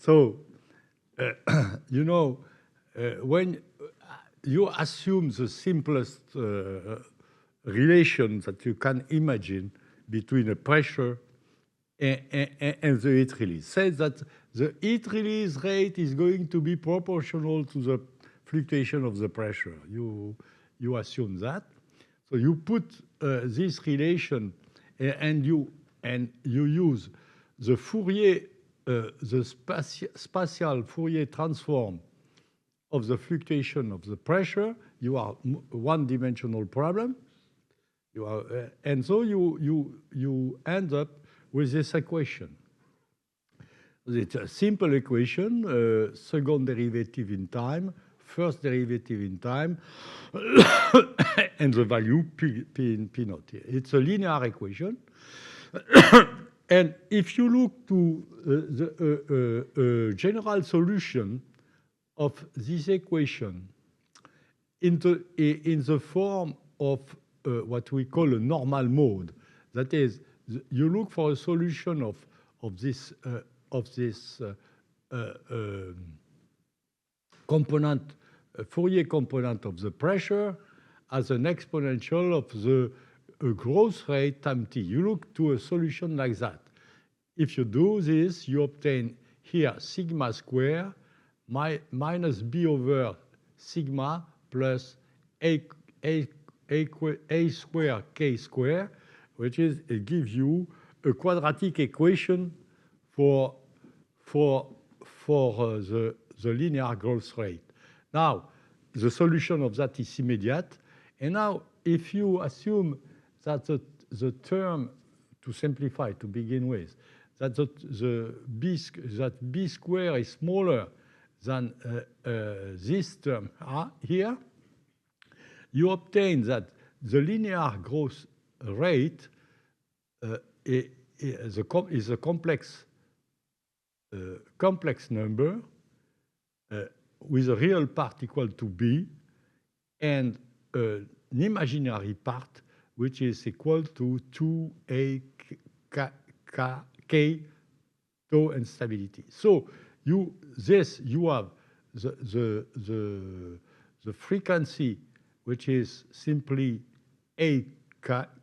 So, you know, when you assume the simplest relation that you can imagine between a pressure and the heat release, says that the heat release rate is going to be proportional to the fluctuation of the pressure. You assume that. So you put this relation and you use the Fourier, the spatial Fourier transform of the fluctuation of the pressure. You are one-dimensional problem. You are, and so you end up with this equation. It's a simple equation, second derivative in time, first derivative in time, and the value P naught. It's a linear equation. And if you look to the general solution of this equation in the form of what we call a normal mode, that is, you look for a solution of this component, Fourier component of the pressure as an exponential of the growth rate times t. You look to a solution like that. If you do this, you obtain here sigma square minus b over sigma plus a square k square, which is, it gives you a quadratic equation for the linear growth rate. Now, the solution of that is immediate. And now, if you assume that the term, to simplify, to begin with, that b square is smaller than this term here, you obtain that the linear growth rate is a complex number with a real part equal to b and an imaginary part which is equal to 2a k tau instability. So you have the frequency which is simply a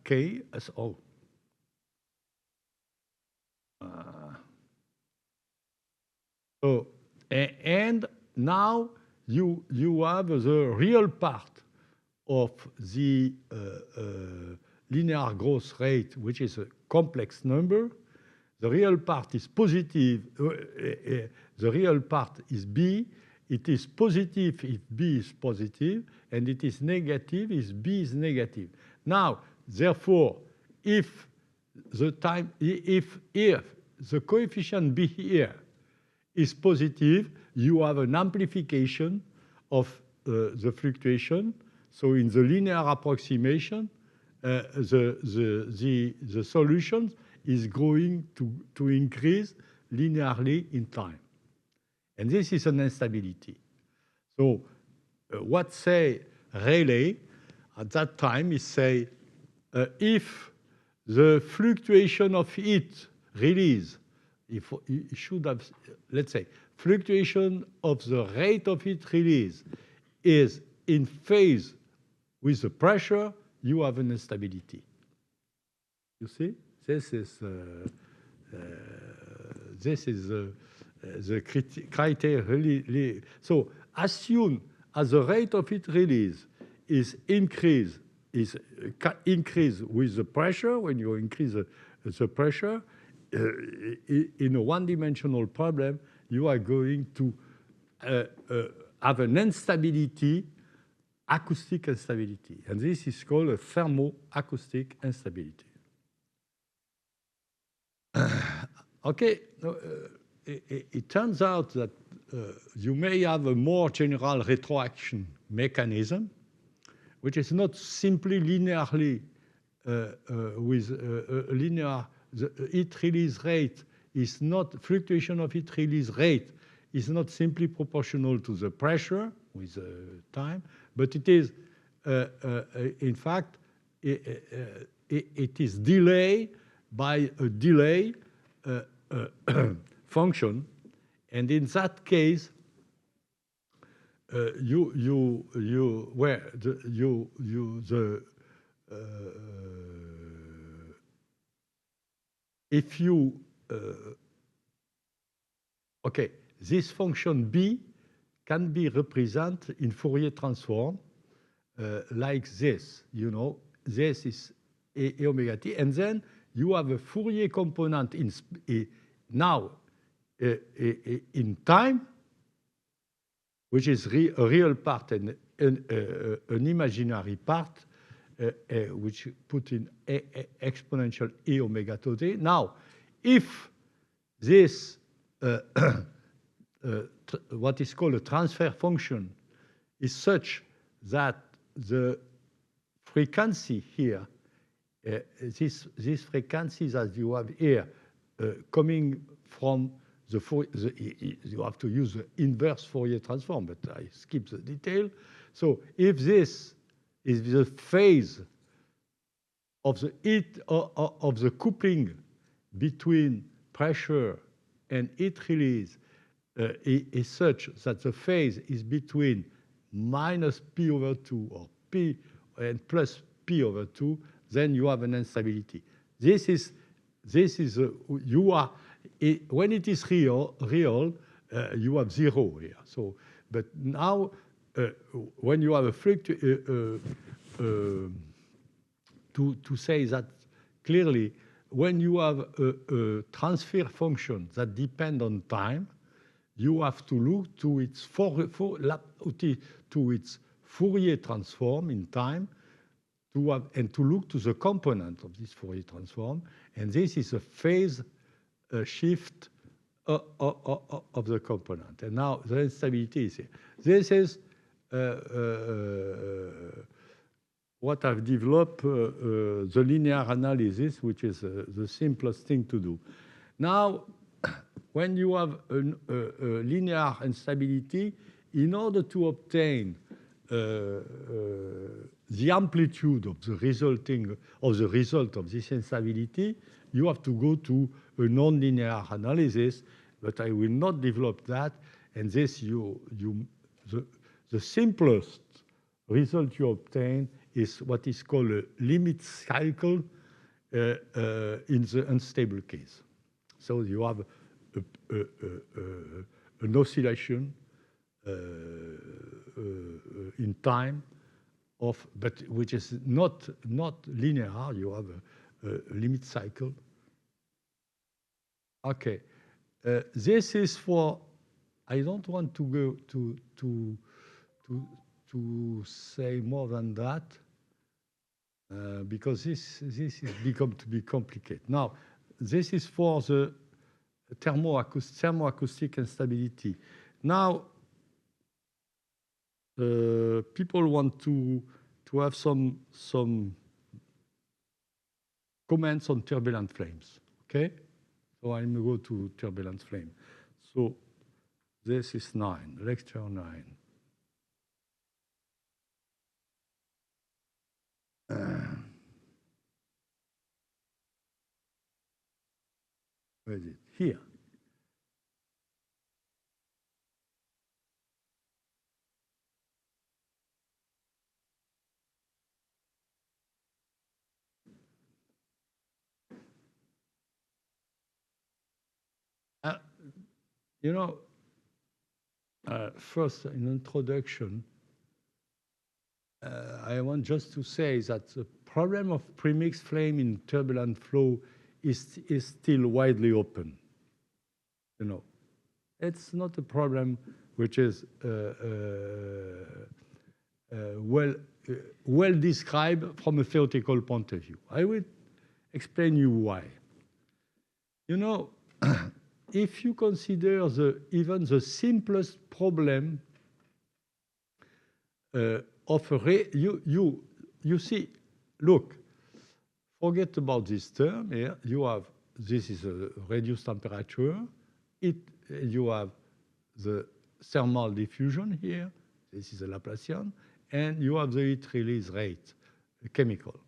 k as O. So and now you have the real part of the linear growth rate, which is a complex number. The real part is positive. The real part is b. It is positive if b is positive, and it is negative if b is negative. Now, therefore, if the coefficient b here is positive, you have an amplification of the fluctuation. So in the linear approximation, the solution is going to increase linearly in time. And this is an instability. So what say Rayleigh at that time is say if the fluctuation of heat release, if it should have, let's say, fluctuation of the rate of heat release is in phase with the pressure, you have an instability. You see, this is the criteria. So as soon as the rate of heat release is increased with the pressure, when you increase the pressure, in a one-dimensional problem, you are going to have an instability, acoustic instability. And this is called a thermo-acoustic instability. Okay, it turns out that you may have a more general retroaction mechanism, which is not simply linearly with linear. The heat release rate is not, fluctuation of heat release rate is not simply proportional to the pressure with time, but it is, in fact, it is delayed by a delay function, And in that case, if you okay, this function b can be represented in Fourier transform like this. You know, this is a omega t, and then you have a Fourier component in now in time, which is a real part and an imaginary part, which put in exponential e omega t. Now, if this what is called a transfer function is such that the frequency here, this frequency that you have here coming from you have to use the inverse Fourier transform, but I skip the detail. So if this is the phase of the heat of the coupling between pressure and heat release is such that the phase is between minus p over 2 or p and plus p over 2, then you have an instability. This is you are when it is real, you have 0 here. So, but now when you have a to say that clearly, when you have a transfer function that depend on time, you have to look to its Fourier transform in time and to look to the component of this Fourier transform, and this is a phase shift of the component. And now the instability is here. This is what I've developed, the linear analysis, which is the simplest thing to do. Now, when you have a linear instability, in order to obtain the amplitude of the result of this instability, you have to go to a nonlinear analysis, but I will not develop that. And this the simplest result you obtain is what is called a limit cycle in the unstable case. So you have an oscillation in time but which is not linear. You have a limit cycle. Okay, this is for. I don't want to go to say more than that because this is become to be complicated. Now, this is for the thermo-acoustic instability. Now, people want to have some comments on turbulent flames. Okay, so I'm going to go to turbulent flame. So this is 9, lecture 9. Where is it? Here. You know, first, in introduction, I want just to say that the problem of premixed flame in turbulent flow is still widely open. You know, it's not a problem which is well described from a theoretical point of view. I will explain you why. You know, if you consider even the simplest problem of you see, look, forget about this term here. You have this is a reduced temperature. You have the thermal diffusion here. This is a Laplacian, and you have the heat release rate, chemical.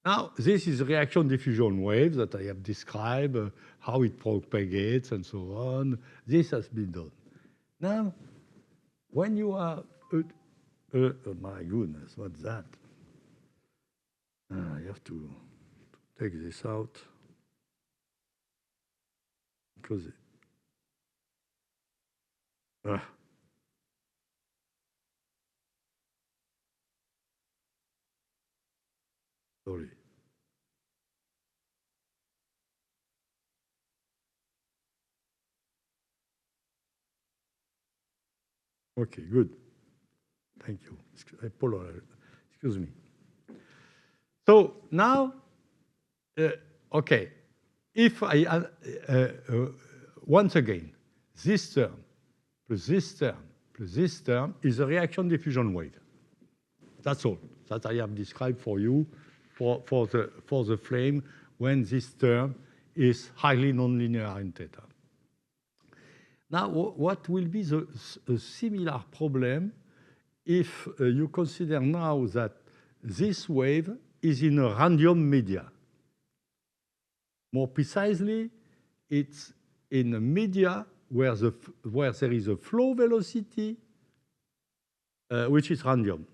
Now, this is reaction diffusion wave that I have described, how it propagates and so on. This has been done. Now, when you are, oh my goodness, what's that? I have to take this out because sorry. Okay, good. Thank you. Excuse me. So now, okay, if I, once again, this term plus this term plus this term is a reaction diffusion wave. That's all that I have described for you for the flame when this term is highly nonlinear in theta. Now, what will be a similar problem if you consider now that this wave is in a random media? More precisely, it's in a media where there is a flow velocity which is random.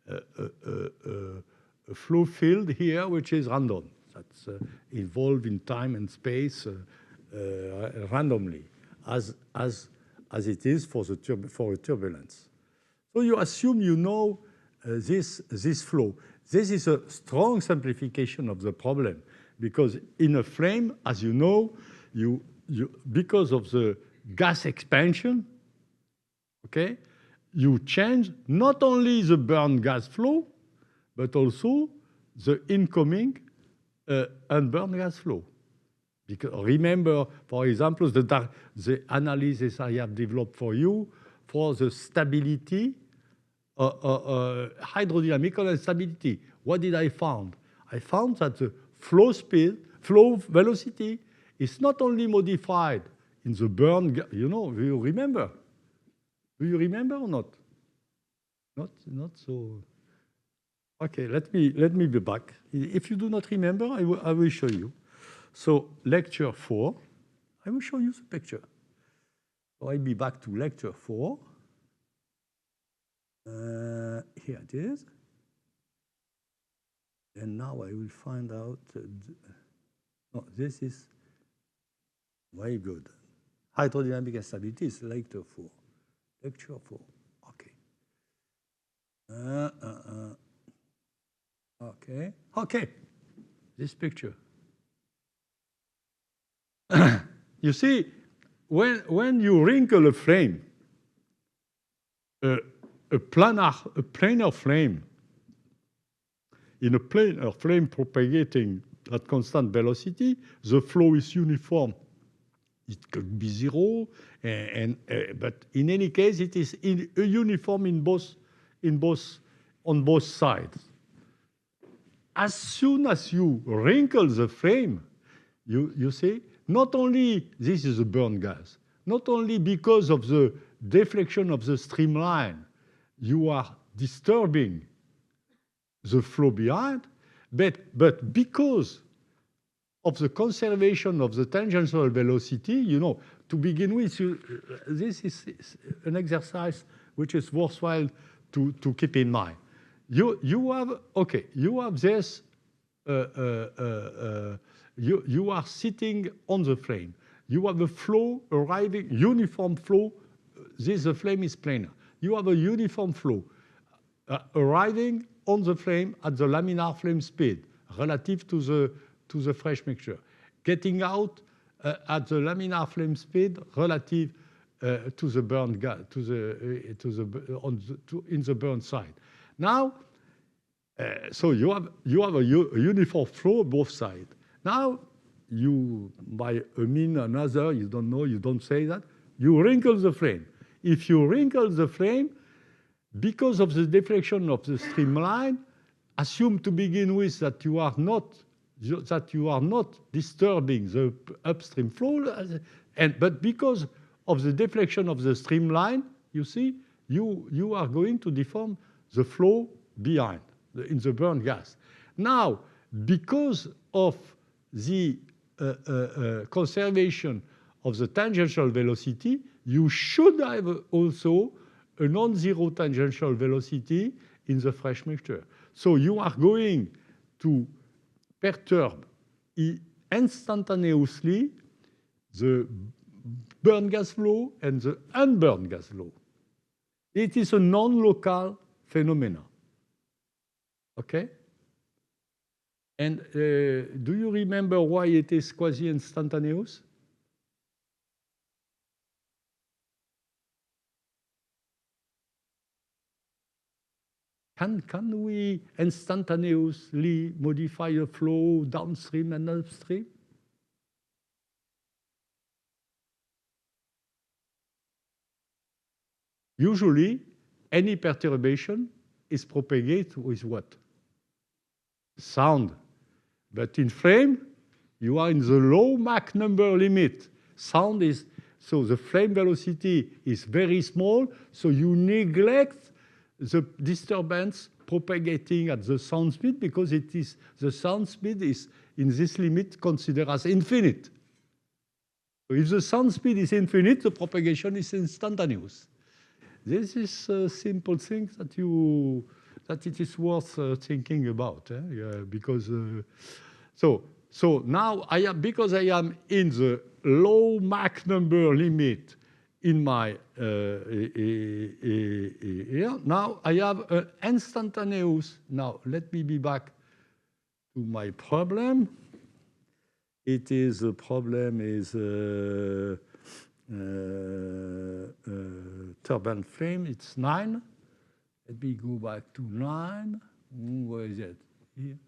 A flow field here which is random. That's evolved in time and space randomly, as it is for a turbulence. So you assume you know this flow. This is a strong simplification of the problem, because in a flame, as you know, because of the gas expansion, okay, you change not only the burn gas flow, but also the incoming unburned gas flow. Because remember, for example, the analysis I have developed for you for the stability, hydrodynamical instability. What did I find? I found that the flow speed, flow velocity is not only modified in the burn, you know, do you remember? Do you remember or not? Not so. Okay, let me be back. If you do not remember, I will show you. So lecture 4, I will show you the picture. So I'll be back to lecture 4. Here it is. And now I will find out. No, this is very good. Hydrodynamic instability is lecture 4. Lecture 4. Okay. Okay. Okay. This picture. You see, when you wrinkle a flame, a planar flame, in a planar flame propagating at constant velocity, the flow is uniform. It could be zero, but in any case, it is uniform on both sides. As soon as you wrinkle the flame, you see, not only this is a burn gas, not only because of the deflection of the streamline, you are disturbing the flow behind, but because of the conservation of the tangential velocity, you know, to begin with, this is an exercise which is worthwhile to keep in mind. You have this. You are sitting on the flame. You have a flow arriving, uniform flow. The flame is planar. You have a uniform flow arriving on the flame at the laminar flame speed relative to the fresh mixture, getting out at the laminar flame speed relative to the burn gas, in the burn side. Now, so you have a uniform flow both sides. Now, you, by a mean or another, you don't know, you don't say that, you wrinkle the flame. If you wrinkle the flame, because of the deflection of the streamline, assume to begin with that you are not disturbing the upstream flow, but because of the deflection of the streamline, you see, you are going to deform the flow behind. in the burnt gas. Now, because of the conservation of the tangential velocity, you should have also a non-zero tangential velocity in the fresh mixture. So you are going to perturb instantaneously the burnt gas flow and the unburned gas flow. It is a non-local phenomenon. Okay? And do you remember why it is quasi-instantaneous? Can we instantaneously modify the flow downstream and upstream? Usually, any perturbation is propagated with what? Sound. But in flame, you are in the low Mach number limit. Sound is, so the flame velocity is very small, so you neglect the disturbance propagating at the sound speed because it is, the sound speed is in this limit considered as infinite. So if the sound speed is infinite, the propagation is instantaneous. This is a simple thing that it is worth thinking about, yeah, because so now because I am in the low Mach number limit in my here, now I have an instantaneous. Now let me be back to my problem. It is the problem is turbine flame. It's 9. Let me go back to 9. Where is it? Here.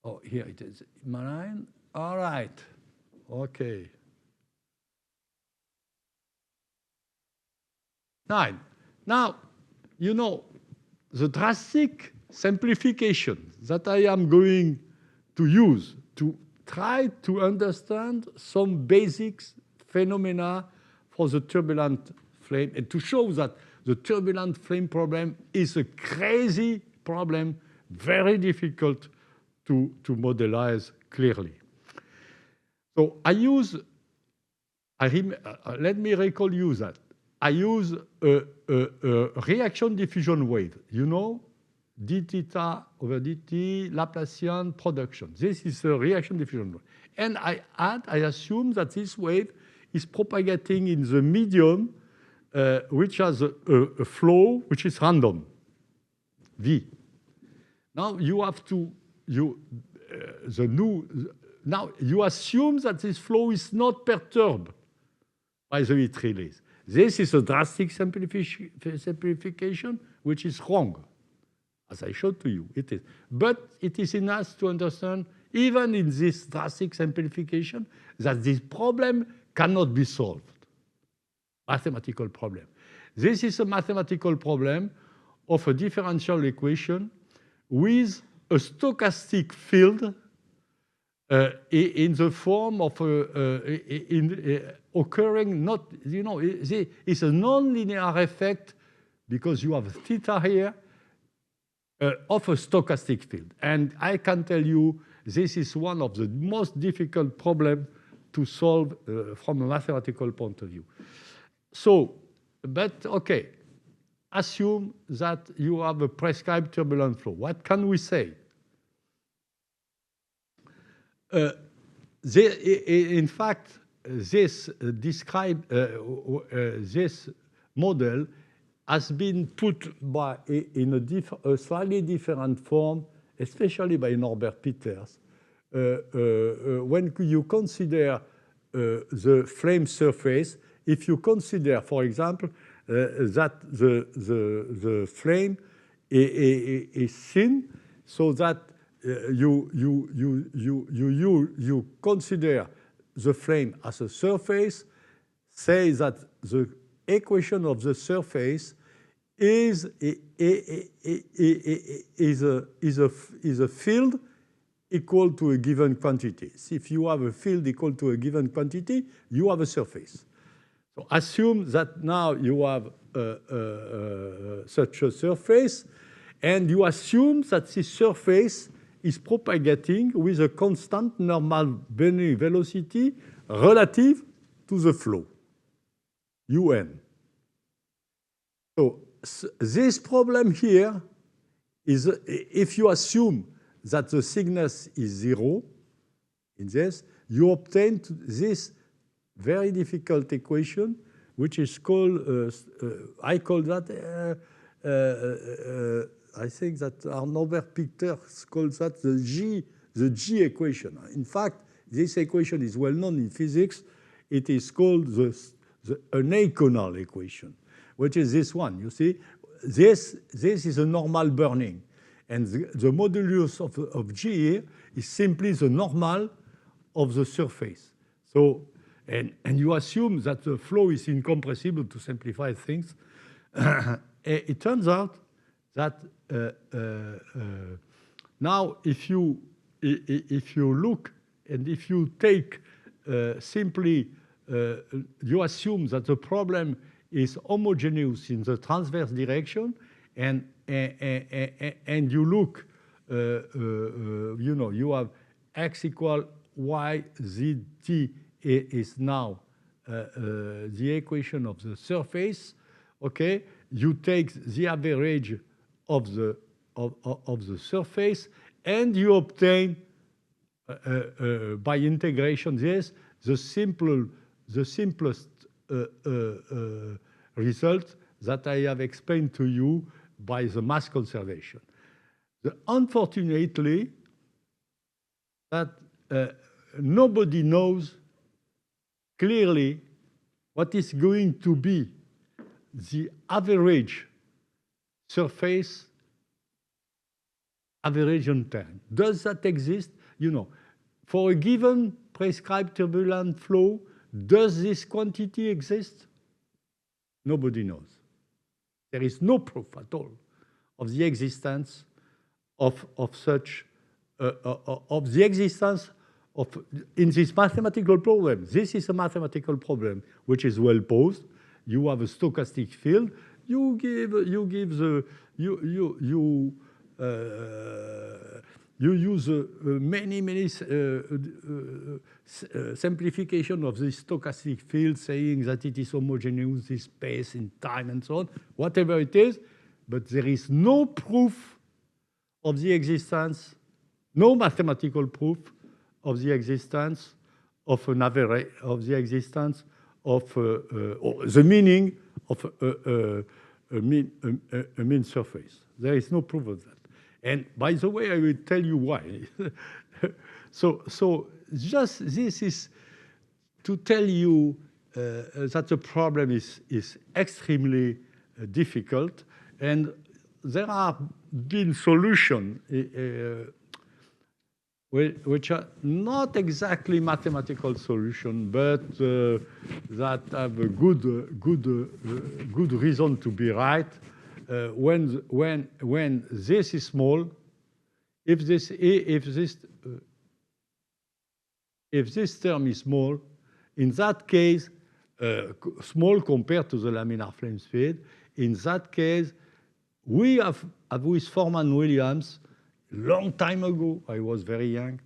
Oh, here it is. 9. All right. Okay. 9. Now, you know, the drastic simplification that I am going to use to try to understand some basic phenomena for the turbulent flame and to show that the turbulent flame problem is a crazy problem, very difficult to modelize clearly. So let me recall you that. I use a reaction diffusion wave. You know, d theta over dt, Laplacian production. This is a reaction diffusion wave. And I assume that this wave is propagating in the medium which has a flow which is random, V. Now you have to, now you assume that this flow is not perturbed by the heat release. This is a drastic simplification, which is wrong. As I showed to you, it is. But it is enough to understand, even in this drastic simplification, that this problem cannot be solved. Mathematical problem. This is a mathematical problem of a differential equation with a stochastic field in the form of occurring not, you know, it's a non-linear effect because you have theta here of a stochastic field. And I can tell you this is one of the most difficult problems to solve from a mathematical point of view. So, but okay, assume that you have a prescribed turbulent flow. What can we say? In fact, this this model has been put in a slightly different form, especially by Norbert Peters, when you consider the flame surface. If you consider, for example, that the flame is thin, so that you consider the flame as a surface, say that the equation of the surface is a field equal to a given quantity. If you have a field equal to a given quantity, you have a surface. So assume that now you have such a surface, And you assume that this surface is propagating with a constant normal burning velocity relative to the flow, un. So this problem here is if you assume that the thickness is 0 in this, you obtain this very difficult equation, which is called, I call that, I think that Arnold Pichter calls that the G equation. In fact, this equation is well known in physics. It is called the aneconal equation, which is this one. You see, this is a normal burning. And the modulus of G here is simply the normal of the surface. So, and you assume that the flow is incompressible to simplify things. It turns out that now if you look and if you take simply, you assume that the problem is homogeneous in the transverse direction, and you look, you know, you have x equal y z t is now the equation of the surface. Okay, you take the average of the surface, and you obtain by integration this the simplest result that I have explained to you by the mass conservation. Unfortunately, that nobody knows clearly what is going to be the average surface average on time. Does that exist? You know, for a given prescribed turbulent flow, does this quantity exist? Nobody knows. There is no proof at all of the existence of such, of the existence of, in this mathematical problem. This is a mathematical problem which is well posed. You have a stochastic field. You give the, you use many simplification of this stochastic field, saying that it is homogeneous in space, in time, and so on, whatever it is, but there is no proof of the existence, no mathematical proof of the existence of an average, of the existence of the meaning of a mean surface. There is no proof of that. And by the way, I will tell you why. So just this is to tell you that the problem is extremely difficult, and there have been solutions which are not exactly mathematical solutions, but that have a good reason to be right. When this is small, if this term is small, in that case, small compared to the laminar flame speed, in that case, we have with Forman-Williams, long time ago, I was very young,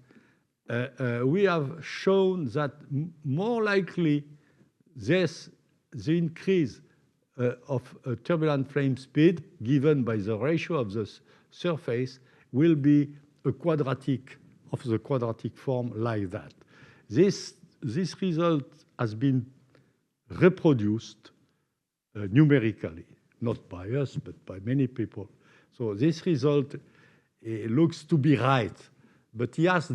we have shown that more likely the increase of a turbulent flame speed given by the ratio of the surface will be a quadratic of the quadratic form like that. This result has been reproduced numerically, not by us, but by many people. So this result looks to be right, but this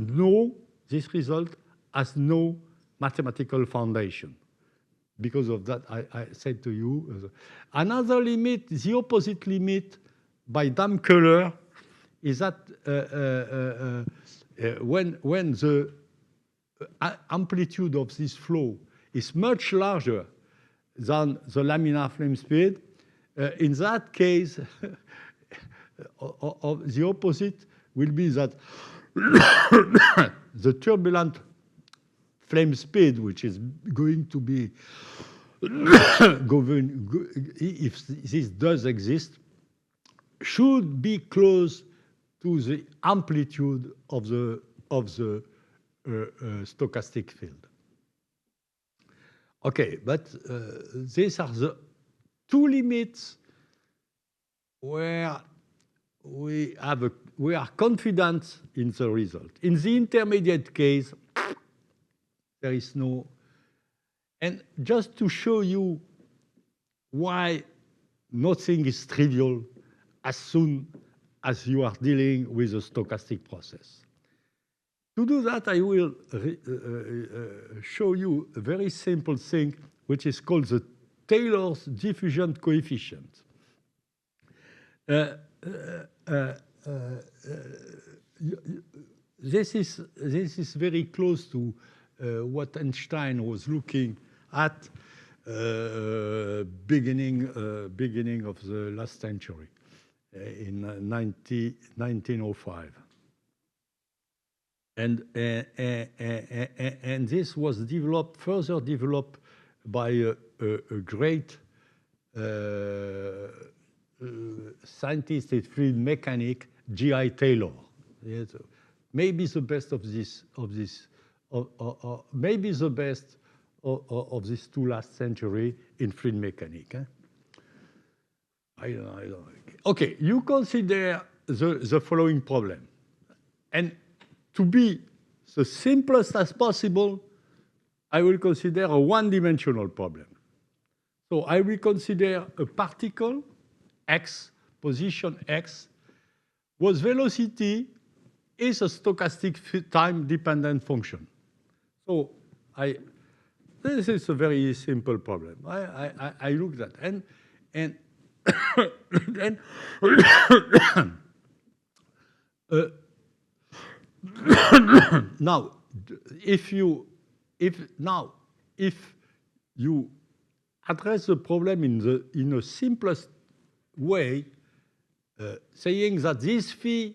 result has no mathematical foundation. Because of that, I said to you, another limit, the opposite limit by Damköhler is that when the amplitude of this flow is much larger than the laminar flame speed, in that case, the opposite will be that the turbulent flame speed, which is going to be, if this does exist, should be close to the amplitude of the stochastic field. Okay, but these are the two limits where we are confident in the result. In the intermediate case, there is no. And just to show you why nothing is trivial as soon as you are dealing with a stochastic process. To do that, I will show you a very simple thing, which is called the Taylor's diffusion coefficient. This is very close to what Einstein was looking at beginning of the last century, in 1905. And this was further developed by a great scientist in fluid mechanics, G.I. Taylor. Yes, maybe the best of this, maybe the best of this two last century in fluid mechanics. I don't know. Okay, you consider the following problem, and to be the simplest as possible, I will consider a one-dimensional problem. So I will consider a particle, x, position x, whose velocity is a stochastic time-dependent function. So this is a very simple problem. I looked at and then now if you address the problem in a simplest way, saying that this phi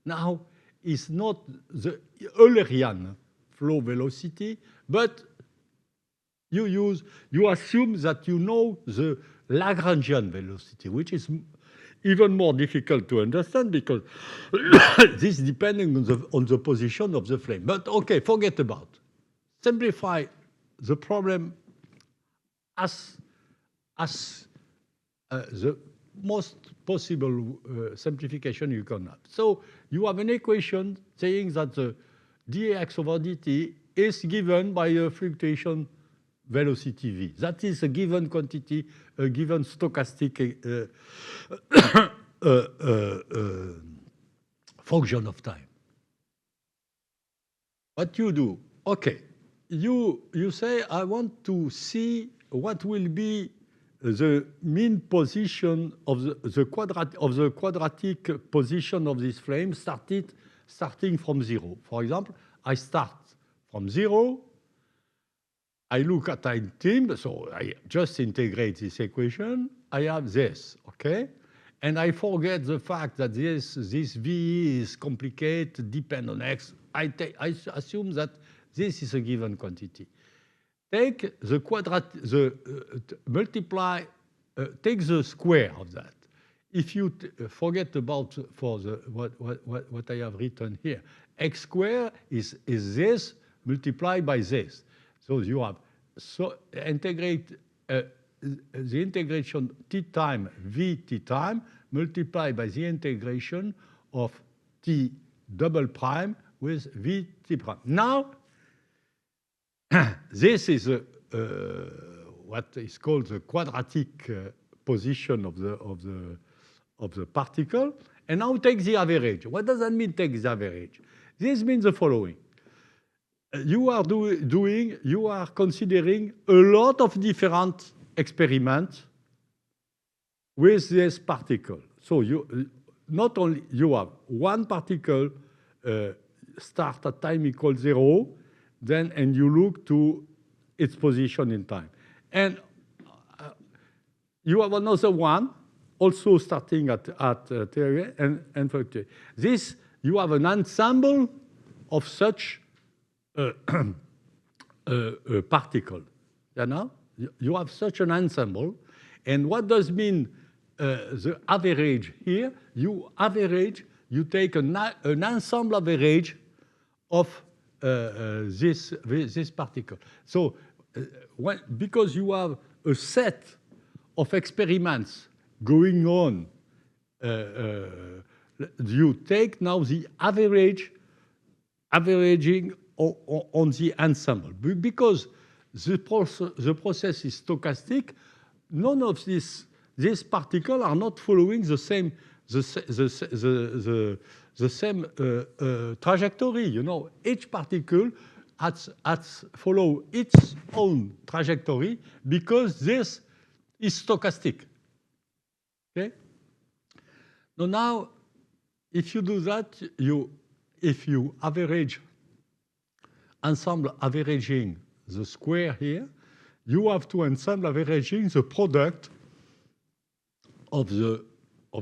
now is not the Eulerian flow velocity, but you assume that you know the Lagrangian velocity, which is even more difficult to understand because this depending on the position of the flame. But okay, forget about. Simplify the problem as the most possible simplification you can have. So you have an equation saying that the dx over dt is given by a fluctuation velocity v. That is a given quantity, a given stochastic function of time. What you do? Okay, you say I want to see what will be the mean position of the quadratic position of this flame starting from 0. For example, I start from 0. I look at time t, so I just integrate this equation. I have this, okay? And I forget the fact that this V is complicated, depend on X. I assume that this is a given quantity. Take the multiply, take the square of that. If you forget about what I have written here, X squared is this multiplied by this. So you have integrate the integration t time v t time multiplied by the integration of t double prime with v t prime. Now, this is what is called the quadratic position of the particle. And now take the average. What does that mean? Take the average. This means the following. You are considering a lot of different experiments with this particle. So you not only you have one particle start at time equals 0, then and you look to its position in time, and you have another one also starting at and fluctuate. This you have an ensemble of such particle. You know, you have such an ensemble, and what does mean the average here, you take an ensemble average of this particle. So because you have a set of experiments going on, you take now the averaging on the ensemble. Because the process is stochastic, none of these particles are not following the same trajectory. You know, each particle has follow its own trajectory because this is stochastic. Okay. Now, if you do that, if you average ensemble averaging the square here, you have to ensemble averaging the product of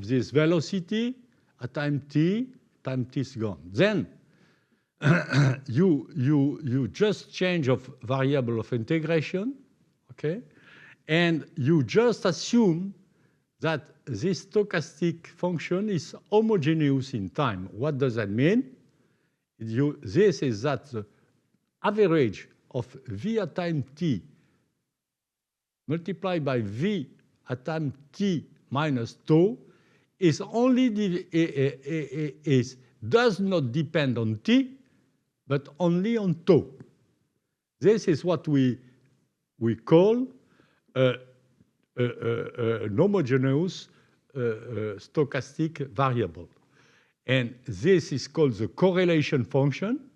this velocity at time t is gone. Then you just change of variable of integration, okay, and you just assume that this stochastic function is homogeneous in time. What does that mean? This is that the average of v at time t multiplied by v at time t minus tau is only does not depend on t, but only on tau. This is what we call an homogeneous stochastic variable. And this is called the correlation function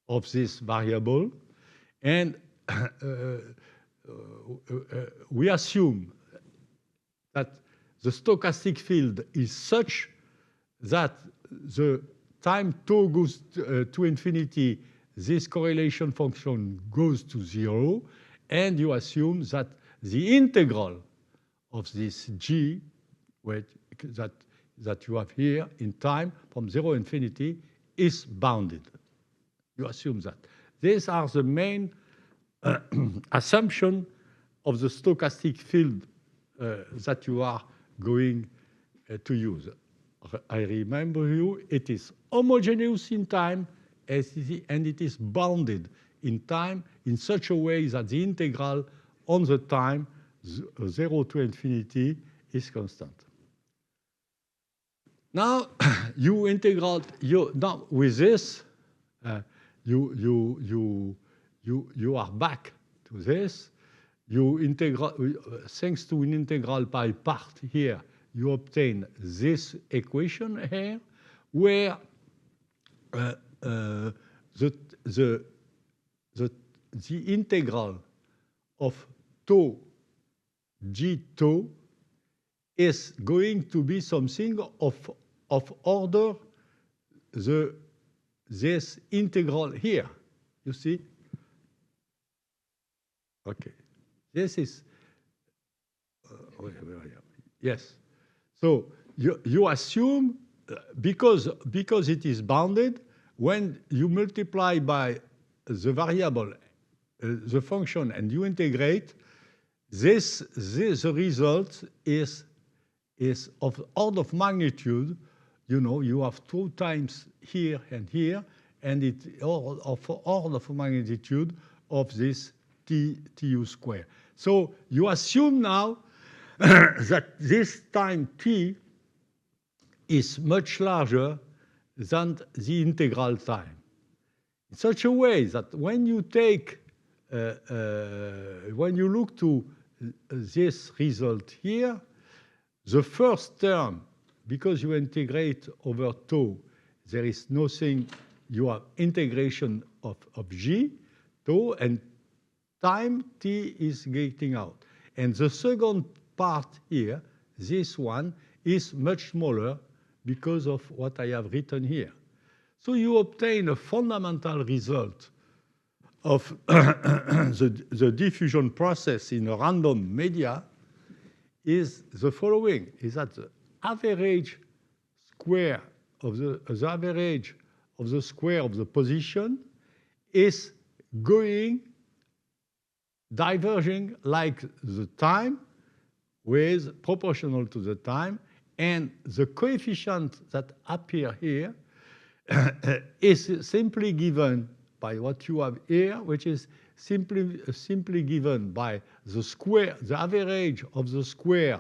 of this variable. And we assume that the stochastic field is such that the time tau goes to infinity, this correlation function goes to 0, and you assume that the integral of this g that you have here in time from 0 to infinity is bounded. You assume that. These are the main assumption of the stochastic field that you are going to use. I remember you, it is homogeneous in time and it is bounded in time in such a way that the integral on the time 0 to infinity is constant. Now you integrate now with this you are back to this. You integrate thanks to an integral by part here. You obtain this equation here, where the integral of tau g tau is going to be something of order this integral here. You see? Okay. This is yes. So you assume because it is bounded, when you multiply by the variable, the function, and you integrate, the result is of order of magnitude. You know, you have 2 times here and here, and it of order of magnitude of this tu square. So you assume now that this time t is much larger than the integral time, in such a way that when you take, when you look to this result here, the first term, because you integrate over tau, there is nothing, you have integration of g, tau, and time t is getting out. And the second part here, this one, is much smaller because of what I have written here. So you obtain a fundamental result of the diffusion process in a random media is the following, is that the average square of the average of the square of the position is going diverging like the time with proportional to the time, and the coefficient that appear here is simply given by what you have here, which is simply given by the square, the average of the square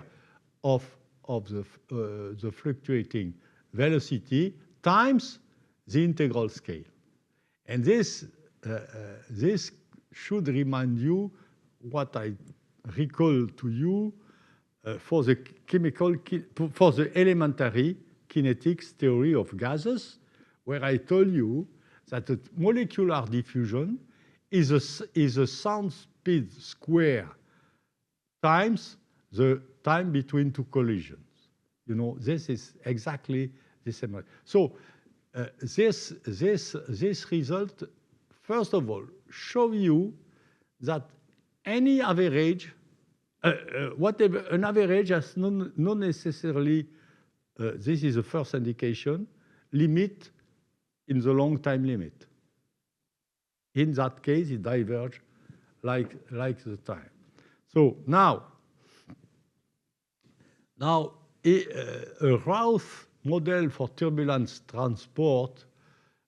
of the fluctuating velocity times the integral scale. And this should remind you what I recall to you for the elementary kinetics theory of gases, where I told you that the molecular diffusion is a sound speed square times the time between two collisions. You know, this is exactly the same. So this result, first of all, show you that any average, whatever an average has not necessarily, this is the first indication, limit in the long time limit. In that case, it diverges like the time. So now a Routh model for turbulence transport,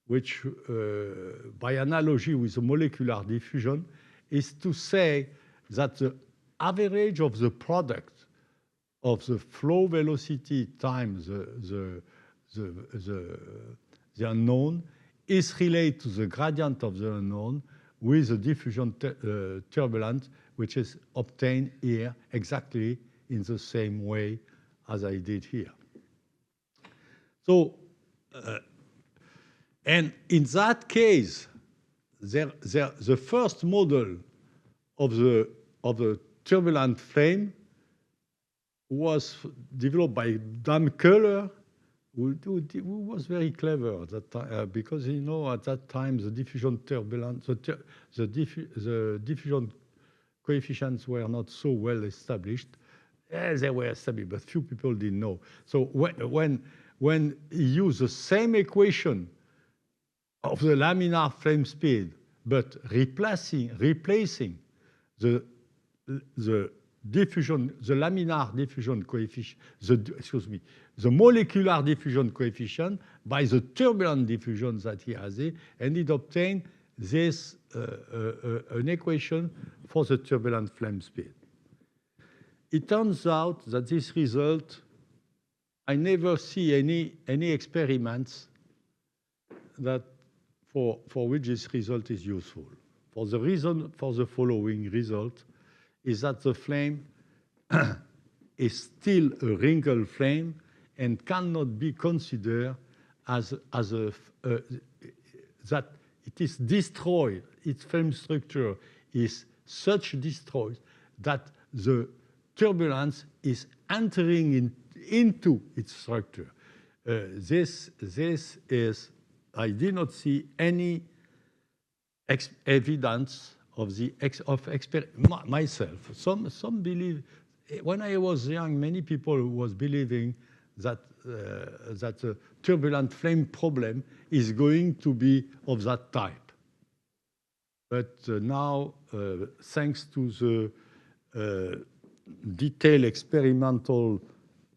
which by analogy with the molecular diffusion, is to say that the average of the product of the flow velocity times the unknown is related to the gradient of the unknown with the diffusion turbulence, which is obtained here exactly in the same way as I did here. So, and in that case, the first model of the turbulent flame was developed by Dan Köhler, who was very clever at that time, because you know at that time the diffusion turbulence, the diffusion coefficients were not so well established. They were established, but few people didn't know. So when he used the same equation of the laminar flame speed, but replacing the diffusion, the laminar diffusion coefficient, the molecular diffusion coefficient by the turbulent diffusion that he has here, and it obtained this an equation for the turbulent flame speed. It turns out that this result, I never see any experiments that for which this result is useful. For the reason, for the following result, is that the flame is still a wrinkled flame and cannot be considered as that it is destroyed. Its flame structure is such destroyed that the turbulence is entering into its structure. This is, I did not see any evidence of the myself. Some believe, when I was young, many people was believing that that the turbulent flame problem is going to be of that type. But now, thanks to the detailed experimental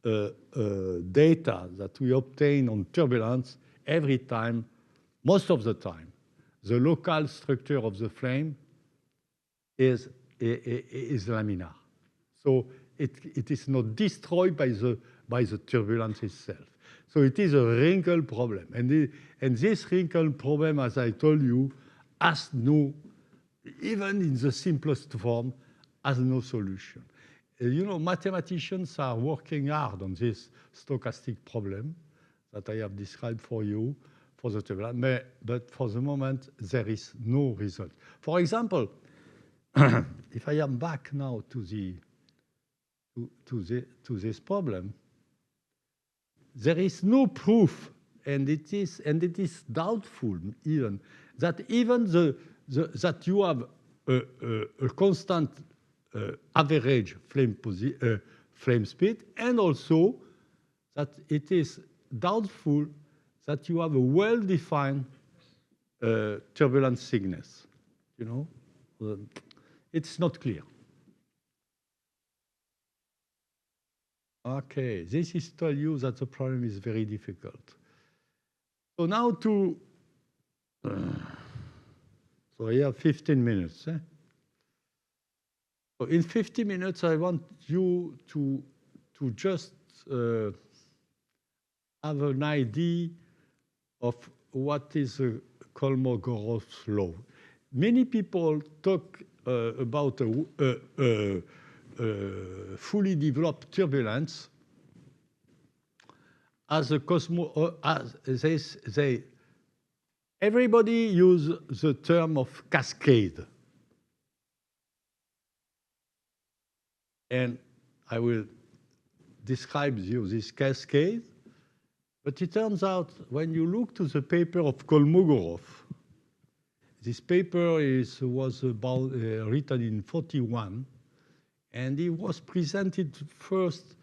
data that we obtain on turbulence, every time, most of the time, the local structure of the flame is laminar. So it is not destroyed by the turbulence itself. So it is a wrinkle problem. And this wrinkle problem, as I told you, has no, even in the simplest form, has no solution. You know, mathematicians are working hard on this stochastic problem that I have described for you for the turbulence, but for the moment, there is no result. For example, if I am back now to this problem, there is no proof, and it is doubtful even that that you have a constant average flame speed, and also that it is doubtful that you have a well-defined turbulence thickness. You know, it's not clear. Okay, this is to tell you that the problem is very difficult. So now to, so I have 15 minutes. So in 50 minutes, I want you to just have an idea of what is a Kolmogorov law. Many people talk about a fully developed turbulence as a everybody use the term of cascade. And I will describe you this cascade. But it turns out when you look to the paper of Kolmogorov, this paper was written in 41, and it was presented first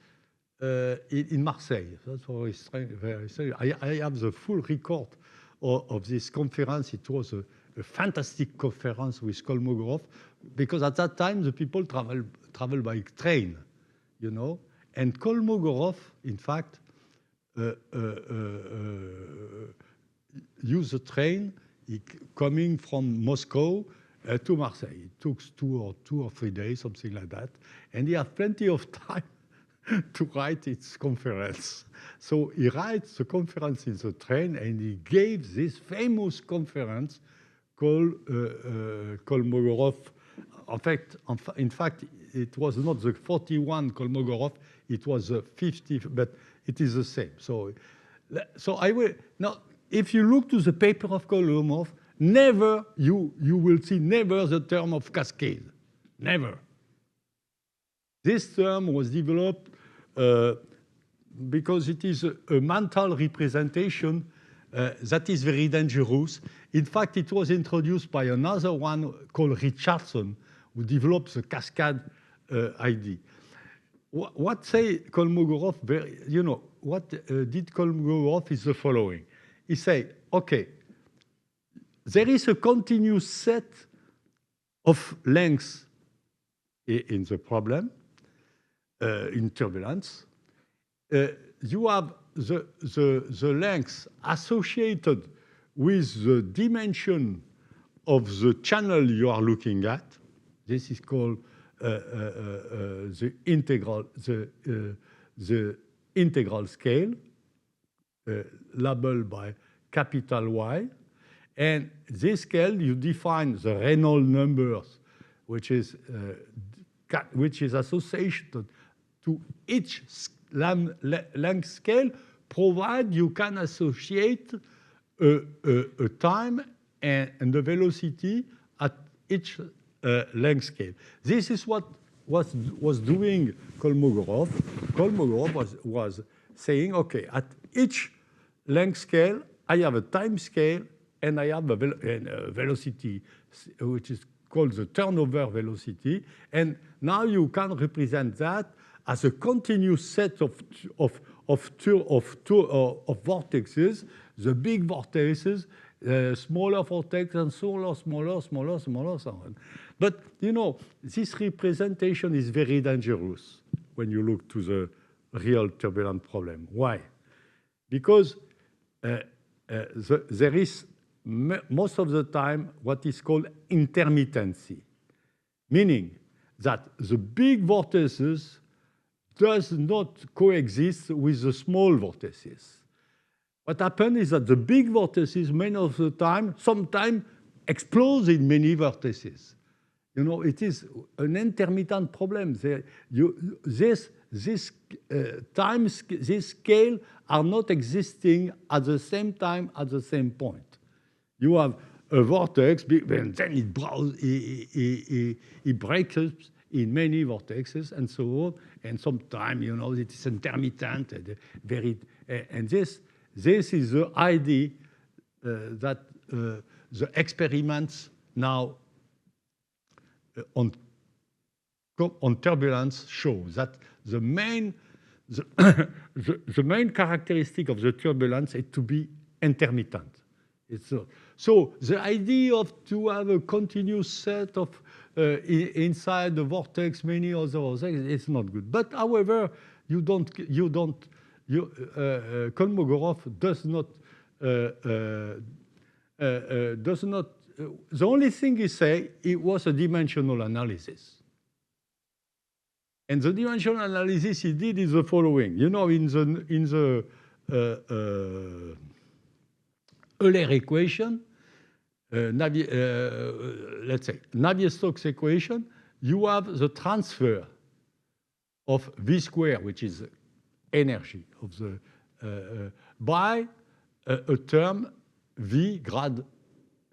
in Marseille. That's very strange. I have the full record of this conference. It was a fantastic conference with Kolmogorov, because at that time the people travel by train, you know. And Kolmogorov, in fact, used a train coming from Moscow to Marseille. It took two or 3 days, something like that. And he had plenty of time to write its conference. So he writes the conference in the train, and he gave this famous conference called Kolmogorov. In fact, it was not the 41 Kolmogorov, it was the 50, but it is the same. So I will now. If you look to the paper of Kolmogorov, never you will see never the term of cascade, never. This term was developed because it is a mental representation that is very dangerous. In fact, it was introduced by another one called Richardson, who developed the cascade idea. What say Kolmogorov? You know, what did Kolmogorov is the following. He say, okay, there is a continuous set of lengths in the problem, in turbulence. You have the lengths associated with the dimension of the channel you are looking at. This is called the integral scale, labeled by capital Y. And this scale, you define the Reynolds numbers, which is associated to each length scale, provided you can associate a time and the velocity at each length scale. This is what was doing Kolmogorov. Kolmogorov was saying, okay, at each length scale, I have a time scale and I have a velocity, which is called the turnover velocity. And now you can represent that as a continuous set of vortexes, the big vortexes, smaller vortex, and smaller, so on. But, you know, this representation is very dangerous when you look to the real turbulent problem. Why? Because there is most of the time what is called intermittency, meaning that the big vortices does not coexist with the small vortices. What happens is that the big vortices, many of the time, sometimes explode in many vortices. You know, it is an intermittent problem. This scale are not existing at the same time at the same point. You have a vortex, and then it breaks in many vortexes and so on. And sometimes, you know, it is intermittent, and this is the idea that the experiments now on turbulence show that the main characteristic of the turbulence is to be intermittent. So the idea of to have a continuous set of inside the vortex, many other vortexes, is not good. But however, Kolmogorov does not. The only thing he say, it was a dimensional analysis. And the dimensional analysis he did is the following. You know, in the Euler equation, let's say Navier-Stokes equation, you have the transfer of V square, which is energy of the by a term V grad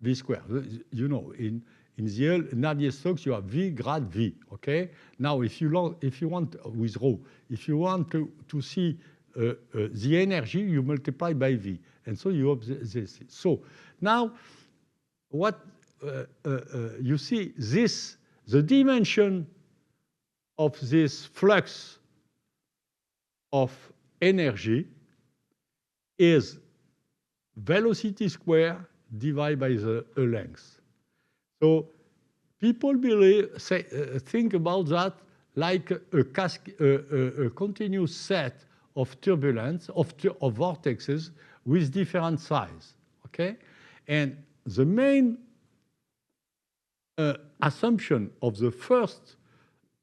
V square. You know, in the Navier-Stokes, you have V grad V. Okay. Now, if you want with rho, if you want to see the energy, you multiply by V, and so you have this. So now, what you see, the dimension of this flux of energy is velocity square divided by the length. So people think about that like a continuous set of turbulence, of vortexes with different size, okay? And the main assumption of the first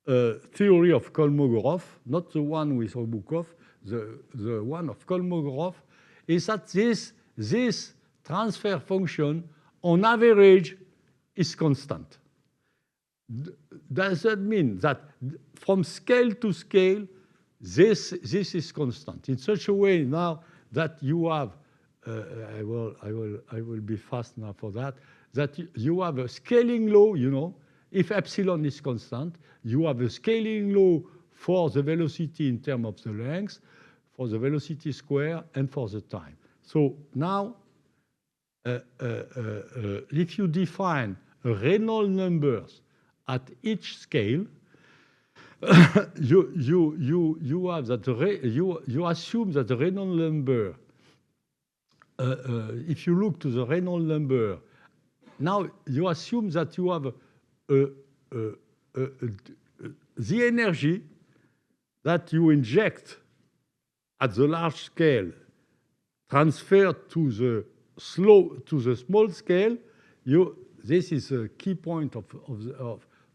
theory of Kolmogorov, not the one with Obukov, the one of Kolmogorov, is that this transfer function, on average, is constant. Does that mean that from scale to scale, this is constant in such a way now that you have, I will be fast now for that, that you have a scaling law, you know, if epsilon is constant, you have a scaling law for the velocity in terms of the length, for the velocity square, and for the time. So now, if you define Reynolds numbers at each scale, you have that you assume that the Reynolds number. If you look to the Reynolds number, now you assume that you have the energy that you inject at the large scale transferred to the small scale. This is a key point of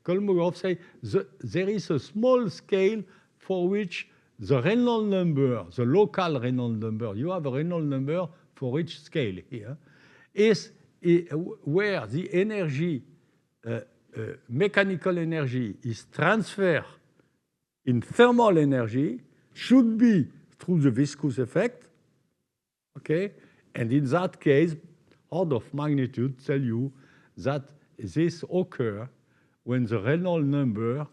Kolmogorov. Say there is a small scale for which the Reynolds number, the local Reynolds number, you have a Reynolds number for each scale here, is where the energy, mechanical energy, is transferred in thermal energy, should be through the viscous effect, okay? And in that case, order of magnitude tell you that this occurs when the Reynolds number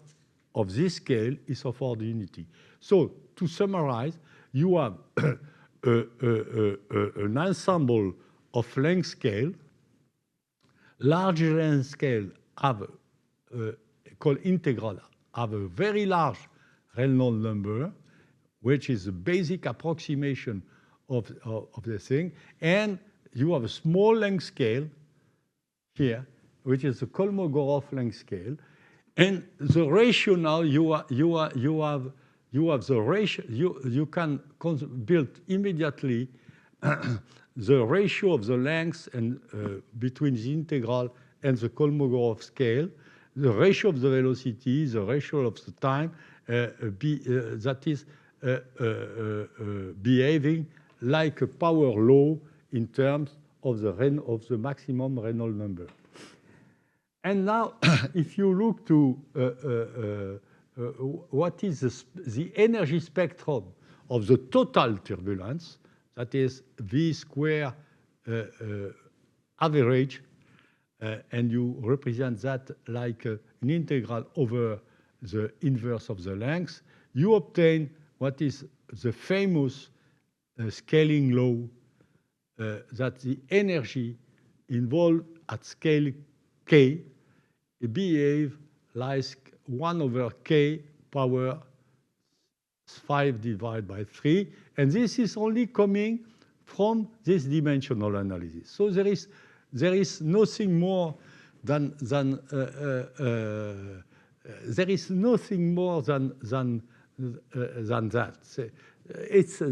of this scale is of order unity. So to summarize, you have an ensemble of length scale. Large length scale have called integral, have a very large Reynolds number, which is a basic approximation of the thing, and you have a small length scale here, which is the Kolmogorov length scale, and the ratio now you have the ratio. You can build immediately the ratio of the length and between the integral and the Kolmogorov scale, the ratio of the velocity, the ratio of the time, that is behaving like a power law in terms of the maximum Reynolds number. And now, if you look to what is the energy spectrum of the total turbulence, that is V square average, and you represent that like an integral over the inverse of the length, you obtain what is the famous scaling law, that the energy involved at scale k behave like 1 over k power 5 divided by 3, and this is only coming from this dimensional analysis. So there is nothing more than than that. It's a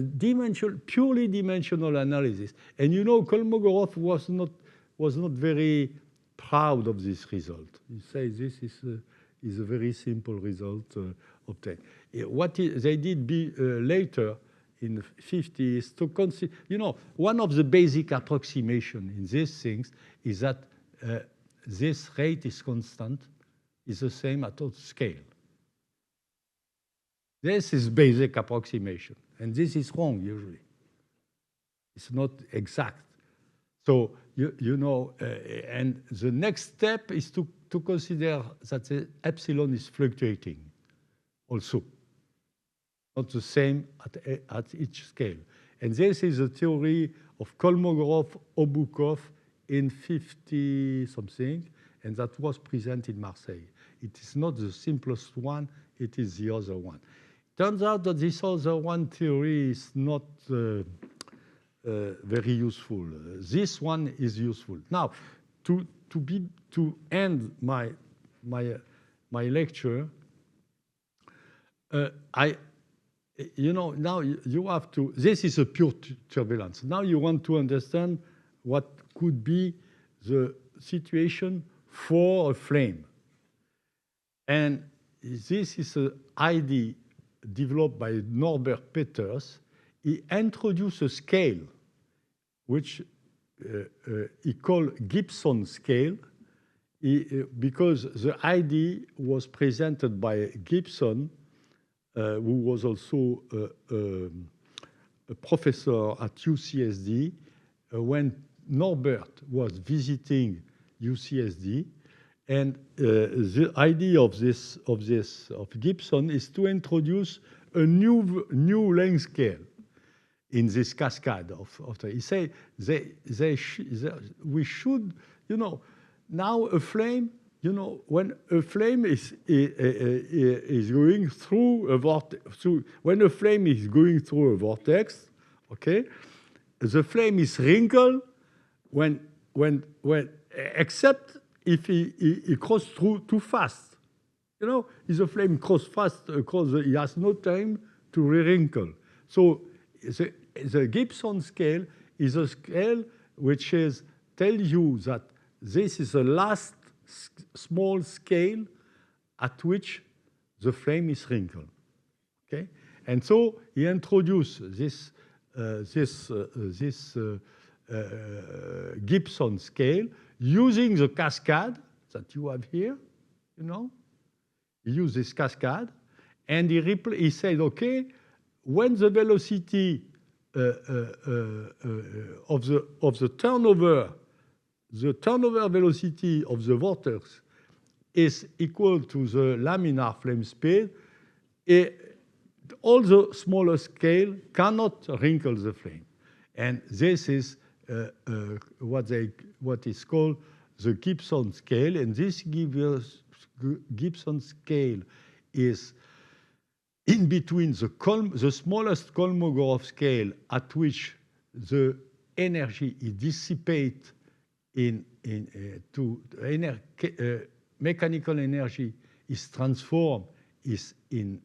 purely dimensional analysis. And you know, Kolmogorov was not very proud of this result. He says this is a very simple result obtained. What they did later in the 50s to consider, you know, one of the basic approximation in these things is that this rate is constant, is the same at all scale. This is basic approximation, and this is wrong usually. It's not exact. So you know, and the next step is to consider that the epsilon is fluctuating also, not the same at each scale. And this is a theory of Kolmogorov-Obukhov in 50-something, and that was presented in Marseille. It is not the simplest one, it is the other one. Turns out that this other one theory is not very useful. This one is useful. Now, to end my lecture, you know, now you have to. This is a pure turbulence. Now you want to understand what could be the situation for a flame, and this is an idea developed by Norbert Peters. He introduced a scale which he called Gibson scale, because the idea was presented by Gibson, who was also a professor at UCSD, when Norbert was visiting UCSD. And the idea of Gibson is to introduce a new length scale in this cascade he say we should, you know, now a flame, you know, when a flame is going through a vortex, when a flame is going through a vortex, okay, the flame is wrinkled when except if he crosses through too fast. You know, if the flame crosses fast, he has no time to re-wrinkle. So the Gibson scale is a scale which tells you that this is the last small scale at which the flame is wrinkled. Okay, and so he introduced this Gibson scale using the cascade that you have here. You know, he used this cascade, and he said, okay, when the velocity of the turnover velocity of the vortex is equal to the laminar flame speed, all the smaller scale cannot wrinkle the flame. And this is what is called the Gibson scale. And this Gibson scale is in between the smallest Kolmogorov scale at which the energy is dissipated mechanical energy is transformed in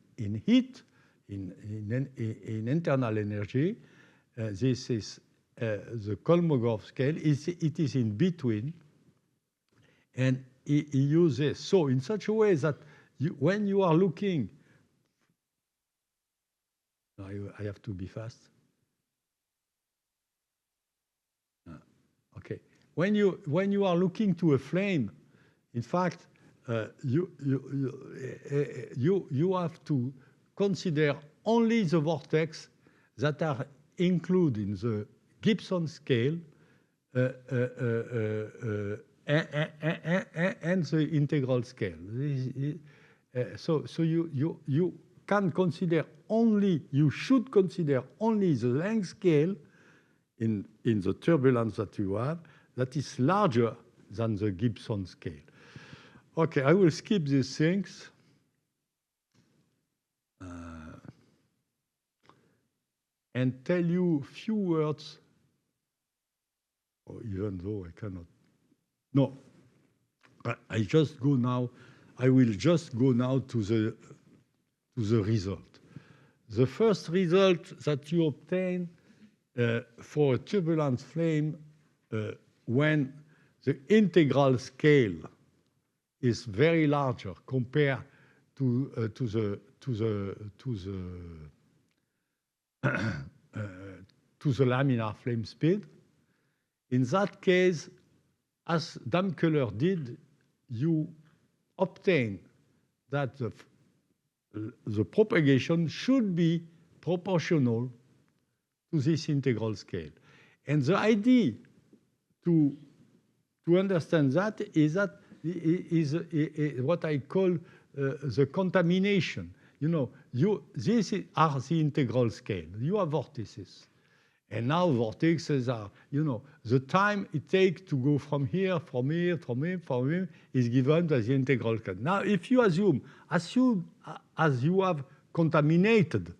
heat, in internal energy. This is the Kolmogorov scale. It is in between, and he uses so in such a way that when you are looking, I have to be fast. Okay. When you are looking to a flame, in fact, you have to consider only the vortex that are included in the Gibson scale and the integral scale. So you can consider only, you should consider only the length scale in the turbulence that you have that is larger than the Gibson scale. Okay, I will skip these things. And tell you a few words, or even though I cannot. No, I just go now. I will just go now to the result. the first result that you obtain for a turbulent flame when the integral scale is very larger compared to the laminar flame speed. In that case, as Damkeller did, you obtain that the propagation should be proportional to this integral scale. And the idea to understand that is what I call the contamination. You know, these are the integral scale. You have vortices. And now vortices are, you know, the time it takes to go from here is given by the integral scale. Now, if you assume as you have contaminated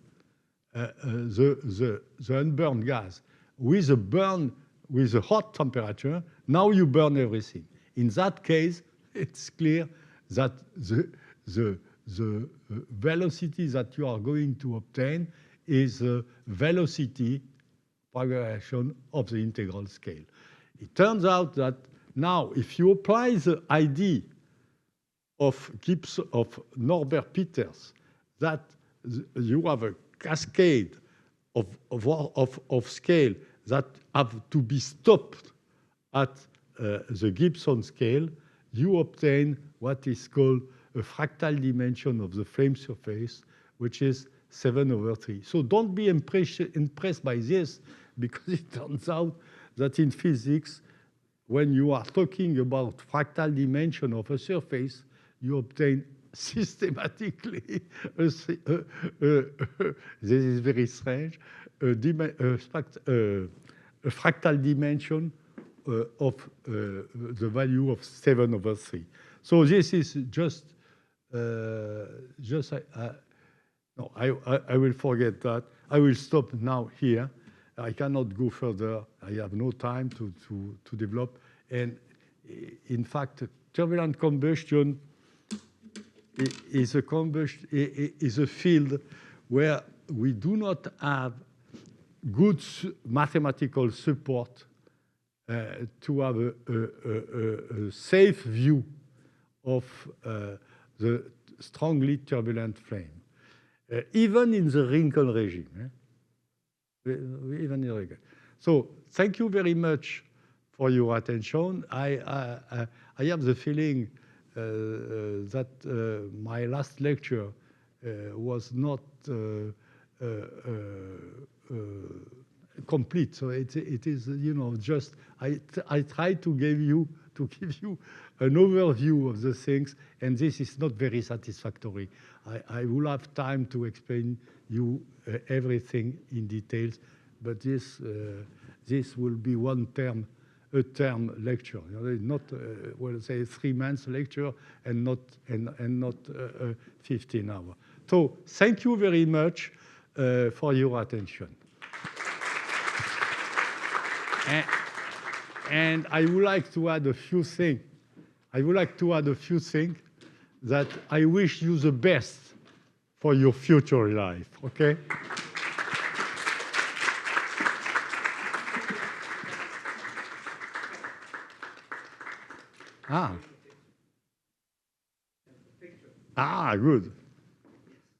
the unburned gas with a hot temperature, now you burn everything. In that case, it's clear that the velocity that you are going to obtain is the velocity progression of the integral scale. It turns out that now, if you apply the ID of Norbert Peters, that you have a cascade of scale that have to be stopped at the Gibson scale, you obtain what is called a fractal dimension of the flame surface, which is 7/3. So don't be impressed by this, because it turns out that in physics, when you are talking about fractal dimension of a surface, you obtain systematically, this is very strange, a fractal dimension of the value of 7/3. So this is just no, I will forget that. I will stop now here. I cannot go further. I have no time to develop. And in fact, turbulent combustion is a field where we do not have good mathematical support to have a safe view of the strongly turbulent flame, even in the Rinkel regime. Even in the Rinkel. So thank you very much for your attention. I have the feeling that my last lecture was not complete. So it is, you know, just I try to give you an overview of the things, and this is not very satisfactory. I will have time to explain you everything in details, but this will be a term lecture. You know, not well, say 3 months lecture, and not 15 hours. So thank you very much for your attention. And I would like to add a few things. That I wish you the best for your future life, okay? Good.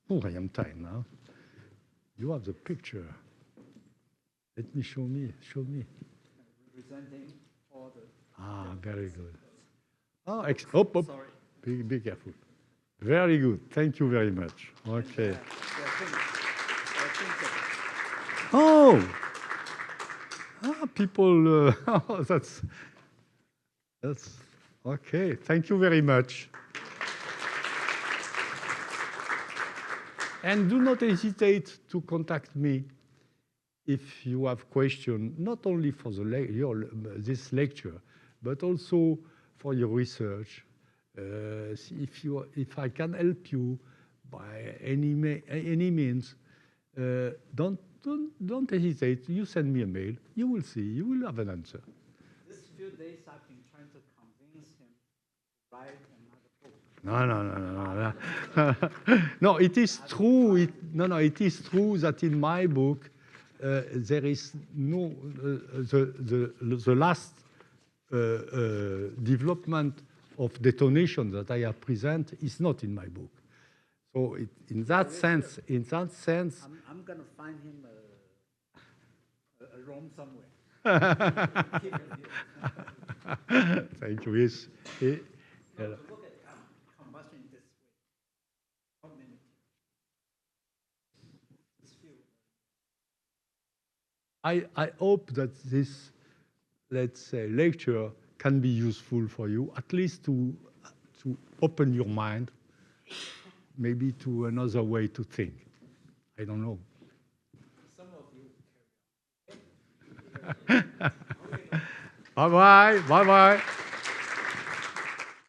Oh, I am tired now. You have the picture. Let me show me. Representing all the... Very good. Sorry. Be careful. Very good. Thank you very much. Okay. People. That's okay. Thank you very much. And do not hesitate to contact me if you have questions, not only for this lecture, but also for your research. If I can help you by any means, don't hesitate. You send me a mail. You will see. You will have an answer. This few days, I've been trying to convince him to write another book. No, no, no, no, no. No, it is true. It is true that in my book there is no the last development of detonation that I have present is not in my book. So in that sense, I'm going to find him a room somewhere. Keep it here. Thank you. Yes. To look at combustion this way, how many? It's few. I hope that this, let's say, lecture can be useful for you, at least to open your mind, maybe to another way to think. I don't know. Some of you carry on. Bye-bye. Bye-bye.